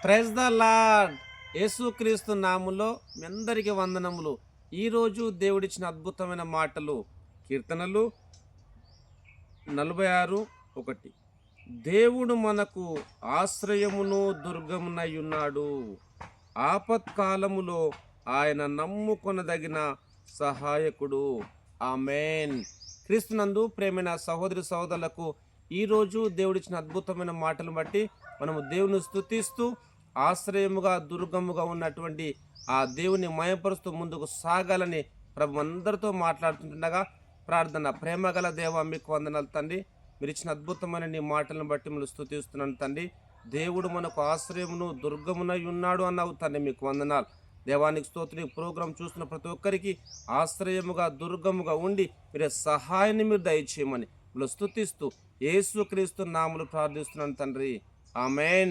Praise the lord. యేసుక్రీస్తు నామములో మీ అందరికీ వందనములు. ఈరోజు దేవుడిచ్చిన అద్భుతమైన మాటలు కీర్తనలు 46:1. దేవుడు మనకు ఆశ్రయమును దుర్గమునై ఉన్నాడు. ఆపత్కాలములో ఆయన నమ్ముకొనదగిన సహాయకుడు. ఆమేన్. క్రీస్తునందు ప్రేమైన సహోదరి సహోదరులకు ఈరోజు దేవుడిచ్చిన అద్భుతమైన మాటలు బట్టి మనము దేవుని స్తుతిస్తూ ఆశ్రయముగా దుర్గముగా ఉన్నటువంటి ఆ దేవుని మయపరుస్తూ ముందుకు సాగాలని ప్రభు అందరితో మాట్లాడుతుండగా ప్రార్థన. ప్రేమగల దేవ, మీకు వందనాలు తండ్రి. మీరు ఇచ్చిన అద్భుతమైన నీ మాటలను బట్టి మిమ్మల్ని స్తుతిస్తున్నాను తండ్రి. దేవుడు మనకు ఆశ్రయమును దుర్గమునై ఉన్నాడు అన్నావు తండ్రి, మీకు వందనాలు. దేవానికి స్తోత్రం. ప్రోగ్రాం చూస్తున్న ప్రతి ఒక్కరికి ఆశ్రయముగా దుర్గముగా ఉండి మీరే సహాయాన్ని మీరు దయచేయమని మిమ్మల్ని స్తుతిస్తూ యేసుక్రీస్తు నామములో ప్రార్థిస్తున్నాను తండ్రి. ఆమేన్.